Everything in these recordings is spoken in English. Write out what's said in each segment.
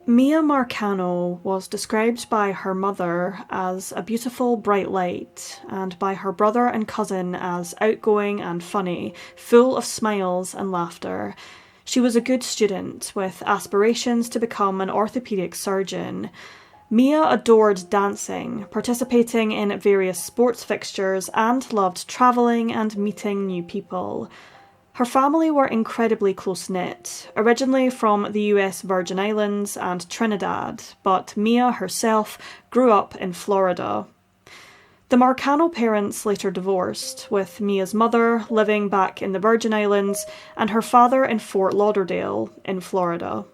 Miya Marcano was described by her mother as a beautiful bright light, and by her brother and cousin as outgoing and funny, full of smiles and laughter. She was a good student, with aspirations to become an orthopedic surgeon. Miya adored dancing, participating in various sports fixtures, and loved travelling and meeting new people. Her family were incredibly close-knit, originally from the US Virgin Islands and Trinidad, but Miya herself grew up in Florida. The Marcano parents later divorced, with Miya's mother living back in the Virgin Islands and her father in Fort Lauderdale, in Florida.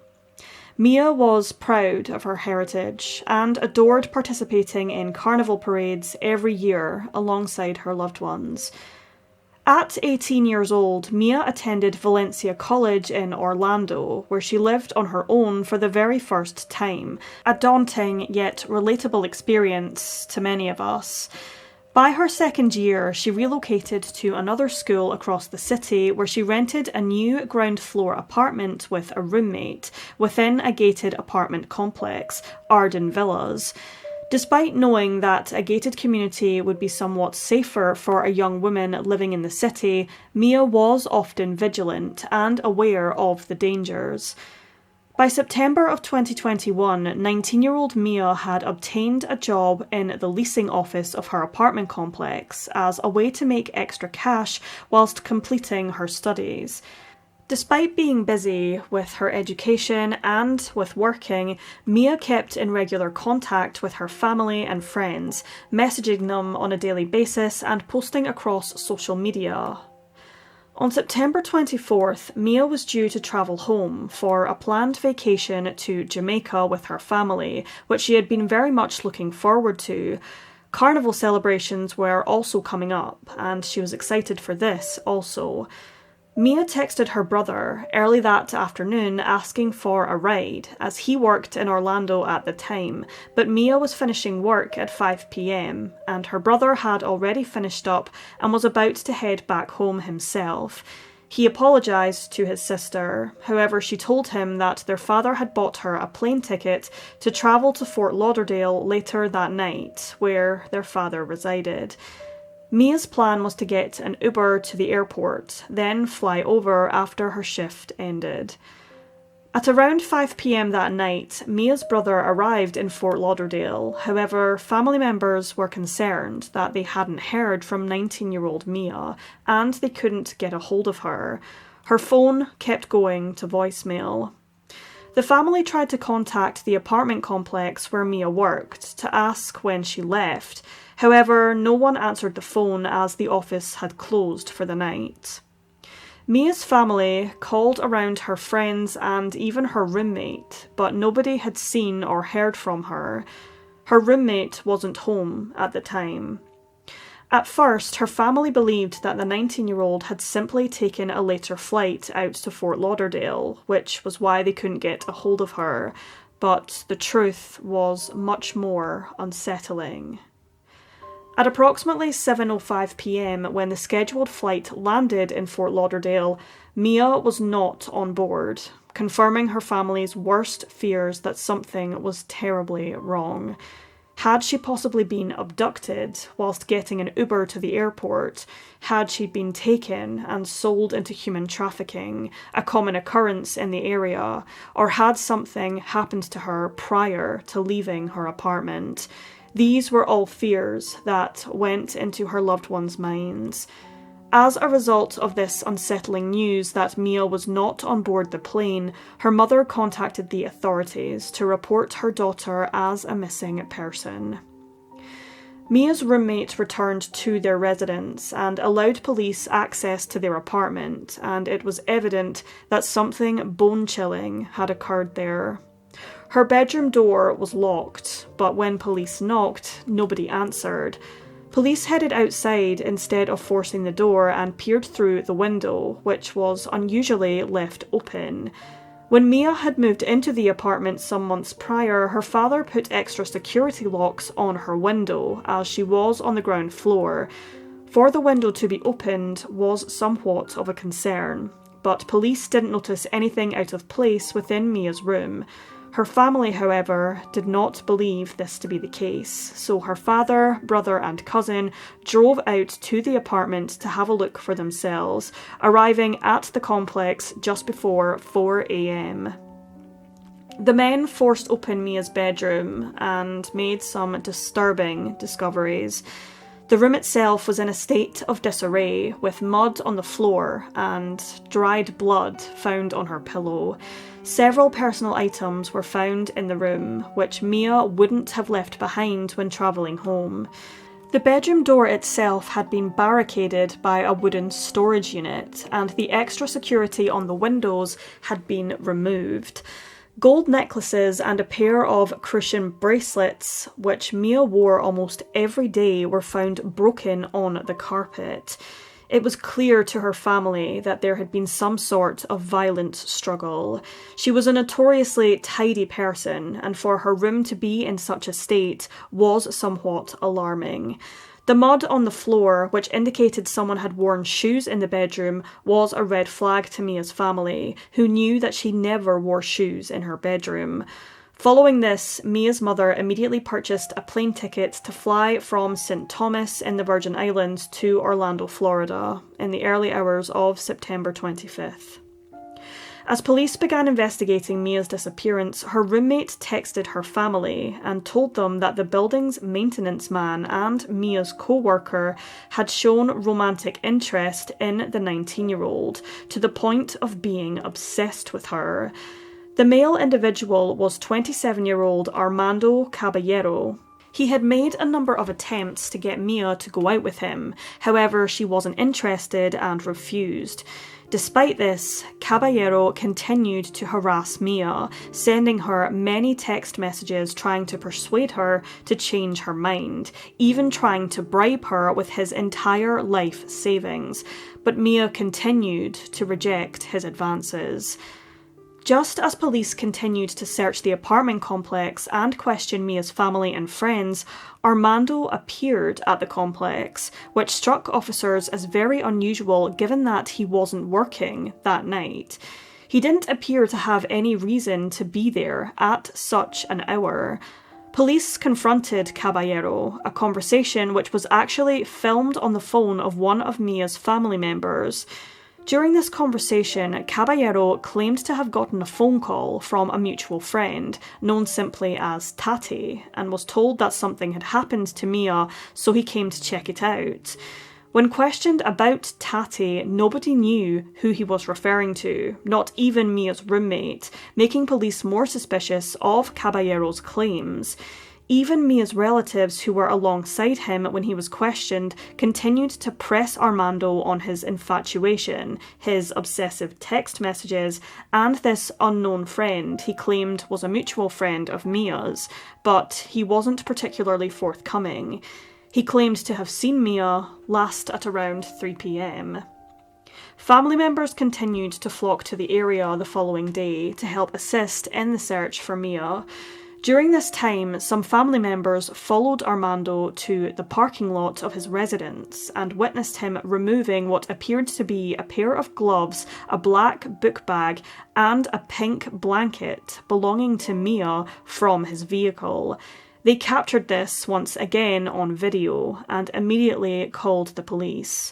Miya was proud of her heritage and adored participating in carnival parades every year alongside her loved ones. At 18 years old, Miya attended Valencia College in Orlando, where she lived on her own for the very first time, a daunting yet relatable experience to many of us. By her second year, she relocated to another school across the city where she rented a new ground-floor apartment with a roommate within a gated apartment complex, Arden Villas. Despite knowing that a gated community would be somewhat safer for a young woman living in the city, Miya was often vigilant and aware of the dangers. By September of 2021, 19-year-old Miya had obtained a job in the leasing office of her apartment complex as a way to make extra cash whilst completing her studies. Despite being busy with her education and with working, Miya kept in regular contact with her family and friends, messaging them on a daily basis and posting across social media. On September 24th, Miya was due to travel home for a planned vacation to Jamaica with her family, which she had been very much looking forward to. Carnival celebrations were also coming up, and she was excited for this also. Miya texted her brother early that afternoon asking for a ride, as he worked in Orlando at the time, but Miya was finishing work at 5 p.m, and her brother had already finished up and was about to head back home himself. He apologised to his sister, however she told him that their father had bought her a plane ticket to travel to Fort Lauderdale later that night, where their father resided. Miya's plan was to get an Uber to the airport, then fly over after her shift ended. At around 5 p.m. that night, Miya's brother arrived in Fort Lauderdale. However, family members were concerned that they hadn't heard from 19-year-old Miya, and they couldn't get a hold of her. Her phone kept going to voicemail. The family tried to contact the apartment complex where Miya worked to ask when she left. However, no one answered the phone as the office had closed for the night. Miya's family called around her friends and even her roommate, but nobody had seen or heard from her. Her roommate wasn't home at the time. At first, her family believed that the 19-year-old had simply taken a later flight out to Fort Lauderdale, which was why they couldn't get a hold of her. But the truth was much more unsettling. At approximately 7:05 p.m, when the scheduled flight landed in Fort Lauderdale, Miya was not on board, confirming her family's worst fears that something was terribly wrong. Had she possibly been abducted whilst getting an Uber to the airport? Had she been taken and sold into human trafficking, a common occurrence in the area? Or had something happened to her prior to leaving her apartment? These were all fears that went into her loved ones' minds. As a result of this unsettling news that Miya was not on board the plane, her mother contacted the authorities to report her daughter as a missing person. Miya's roommate returned to their residence and allowed police access to their apartment, and it was evident that something bone-chilling had occurred there. Her bedroom door was locked, but when police knocked, nobody answered. Police headed outside instead of forcing the door and peered through the window, which was unusually left open. When Miya had moved into the apartment some months prior, her father put extra security locks on her window, as she was on the ground floor. For the window to be opened was somewhat of a concern, but police didn't notice anything out of place within Miya's room. Her family, however, did not believe this to be the case, so her father, brother and cousin drove out to the apartment to have a look for themselves, arriving at the complex just before 4 a.m. The men forced open Mia's bedroom and made some disturbing discoveries. The room itself was in a state of disarray, with mud on the floor and dried blood found on her pillow. Several personal items were found in the room, which Miya wouldn't have left behind when travelling home. The bedroom door itself had been barricaded by a wooden storage unit, and the extra security on the windows had been removed. Gold necklaces and a pair of crucian bracelets, which Miya wore almost every day, were found broken on the carpet. It was clear to her family that there had been some sort of violent struggle. She was a notoriously tidy person, and for her room to be in such a state was somewhat alarming. The mud on the floor, which indicated someone had worn shoes in the bedroom, was a red flag to Mia's family, who knew that she never wore shoes in her bedroom. Following this, Mia's mother immediately purchased a plane ticket to fly from St. Thomas in the Virgin Islands to Orlando, Florida, in the early hours of September 25th. As police began investigating Mia's disappearance, her roommate texted her family and told them that the building's maintenance man and Mia's co-worker had shown romantic interest in the 19-year-old, to the point of being obsessed with her. The male individual was 27-year-old Armando Caballero. He had made a number of attempts to get Miya to go out with him, however she wasn't interested and refused. Despite this, Caballero continued to harass Miya, sending her many text messages trying to persuade her to change her mind, even trying to bribe her with his entire life savings, but Miya continued to reject his advances. Just as police continued to search the apartment complex and question Mia's family and friends, Armando appeared at the complex, which struck officers as very unusual given that he wasn't working that night. He didn't appear to have any reason to be there at such an hour. Police confronted Caballero, a conversation which was actually filmed on the phone of one of Mia's family members. During this conversation, Caballero claimed to have gotten a phone call from a mutual friend, known simply as Tati, and was told that something had happened to Miya, so he came to check it out. When questioned about Tati, nobody knew who he was referring to, not even Mia's roommate, making police more suspicious of Caballero's claims. Even Mia's relatives, who were alongside him when he was questioned, continued to press Armando on his infatuation, his obsessive text messages, and this unknown friend he claimed was a mutual friend of Mia's, but he wasn't particularly forthcoming. He claimed to have seen Miya last at around 3 p.m. Family members continued to flock to the area the following day to help assist in the search for Miya. During this time, some family members followed Armando to the parking lot of his residence and witnessed him removing what appeared to be a pair of gloves, a black book bag, and a pink blanket belonging to Miya from his vehicle. They captured this once again on video and immediately called the police.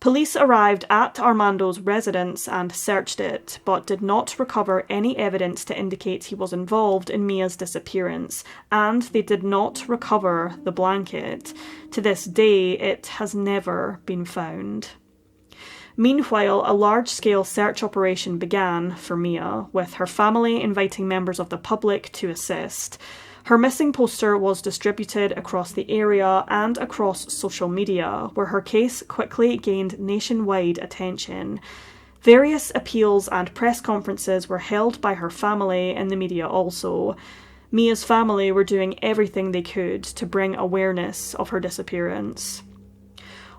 Police arrived at Armando's residence and searched it, but did not recover any evidence to indicate he was involved in Mia's disappearance, and they did not recover the blanket. To this day, it has never been found. Meanwhile, a large-scale search operation began for Miya, with her family inviting members of the public to assist. Her missing poster was distributed across the area and across social media, where her case quickly gained nationwide attention. Various appeals and press conferences were held by her family and the media also. Mia's family were doing everything they could to bring awareness of her disappearance.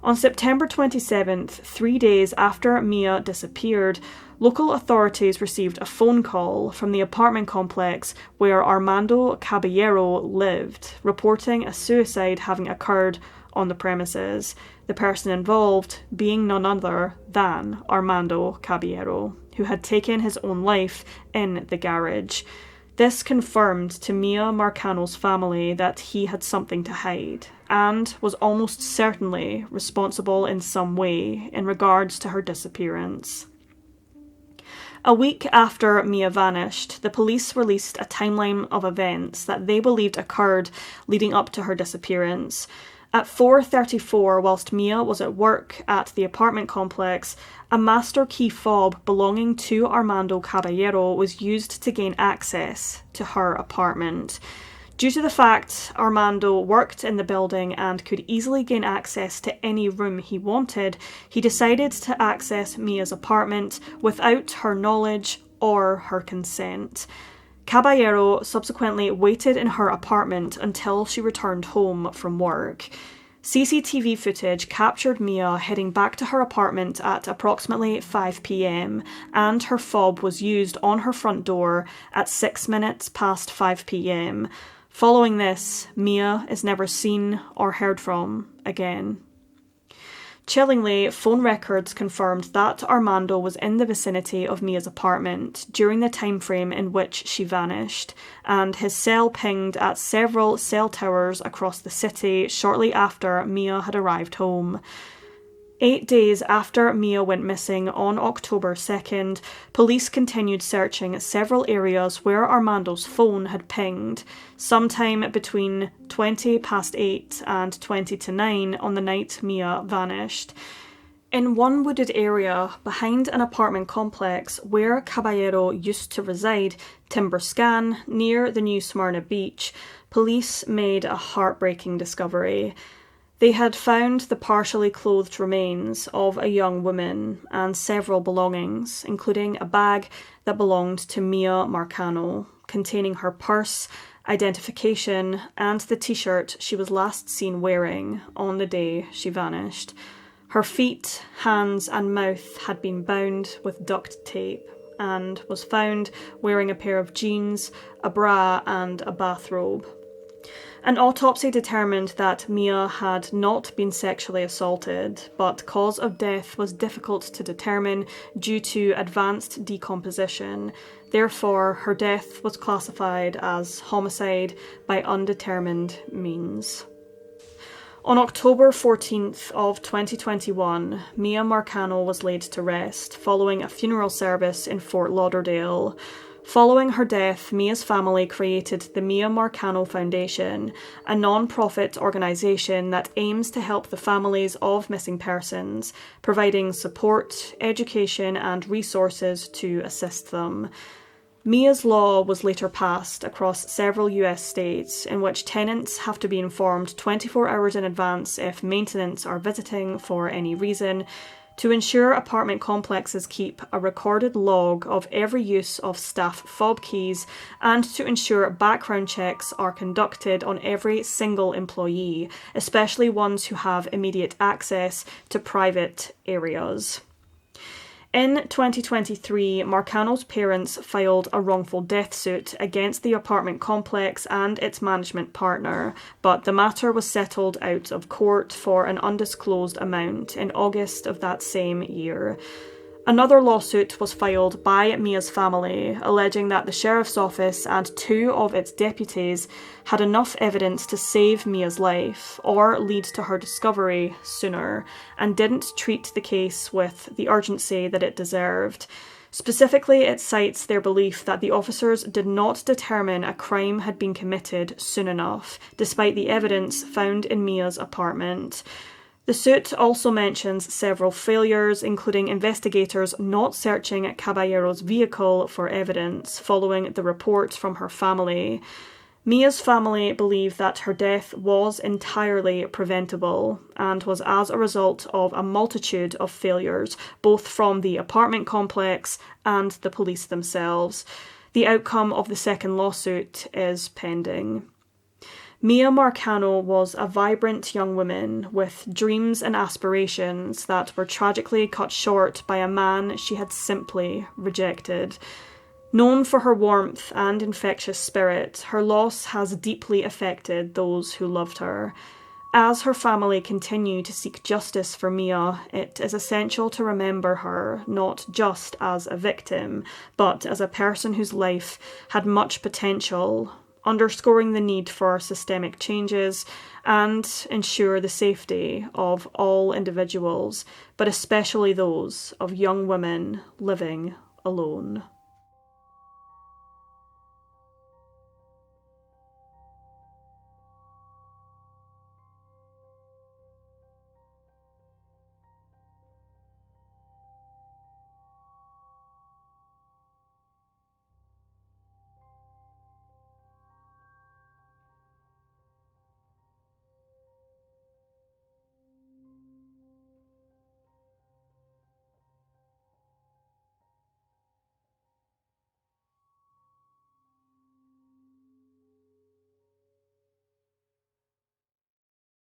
On September 27th, 3 days after Miya disappeared, local authorities received a phone call from the apartment complex where Armando Caballero lived, reporting a suicide having occurred on the premises, the person involved being none other than Armando Caballero, who had taken his own life in the garage. This confirmed to Miya Marcano's family that he had something to hide, and was almost certainly responsible in some way in regards to her disappearance. A week after Miya vanished, the police released a timeline of events that they believed occurred leading up to her disappearance. At 4:34, whilst Miya was at work at the apartment complex, a master key fob belonging to Armando Caballero was used to gain access to her apartment. Due to the fact Armando worked in the building and could easily gain access to any room he wanted, he decided to access Miya's apartment without her knowledge or her consent. Caballero subsequently waited in her apartment until she returned home from work. CCTV footage captured Miya heading back to her apartment at approximately 5 p.m, and her fob was used on her front door at 6 minutes past 5 p.m. Following this, Miya is never seen or heard from again. Chillingly, phone records confirmed that Armando was in the vicinity of Miya's apartment during the time frame in which she vanished, and his cell pinged at several cell towers across the city shortly after Miya had arrived home. 8 days after Miya went missing on October 2nd, police continued searching several areas where Armando's phone had pinged, sometime between 20 past 8 and 20 to 9 on the night Miya vanished. In one wooded area behind an apartment complex where Caballero used to reside, Timberscan, near the New Smyrna beach, police made a heartbreaking discovery. They had found the partially clothed remains of a young woman and several belongings, including a bag that belonged to Miya Marcano, containing her purse, identification, and the t-shirt she was last seen wearing on the day she vanished. Her feet, hands, and mouth had been bound with duct tape and was found wearing a pair of jeans, a bra, and a bathrobe. An autopsy determined that Miya had not been sexually assaulted, but cause of death was difficult to determine due to advanced decomposition. Therefore, her death was classified as homicide by undetermined means. On October 14th of 2021, Miya Marcano was laid to rest following a funeral service in Fort Lauderdale. Following her death, Miya's family created the Miya Marcano Foundation, a non-profit organisation that aims to help the families of missing persons, providing support, education and resources to assist them. Miya's law was later passed across several US states, in which tenants have to be informed 24 hours in advance if maintenance are visiting for any reason, to ensure apartment complexes keep a recorded log of every use of staff fob keys, and to ensure background checks are conducted on every single employee, especially ones who have immediate access to private areas. In 2023, Marcano's parents filed a wrongful death suit against the apartment complex and its management partner, but the matter was settled out of court for an undisclosed amount in August of that same year. Another lawsuit was filed by Miya's family, alleging that the sheriff's office and 2 of its deputies had enough evidence to save Miya's life or lead to her discovery sooner, and didn't treat the case with the urgency that it deserved. Specifically, it cites their belief that the officers did not determine a crime had been committed soon enough, despite the evidence found in Miya's apartment. The suit also mentions several failures, including investigators not searching Caballero's vehicle for evidence following the report from her family. Miya's family believe that her death was entirely preventable and was as a result of a multitude of failures, both from the apartment complex and the police themselves. The outcome of the second lawsuit is pending. Miya Marcano was a vibrant young woman with dreams and aspirations that were tragically cut short by a man she had simply rejected. Known for her warmth and infectious spirit, her loss has deeply affected those who loved her. As her family continue to seek justice for Miya, it is essential to remember her not just as a victim, but as a person whose life had much potential, underscoring the need for systemic changes and ensure the safety of all individuals, but especially those of young women living alone.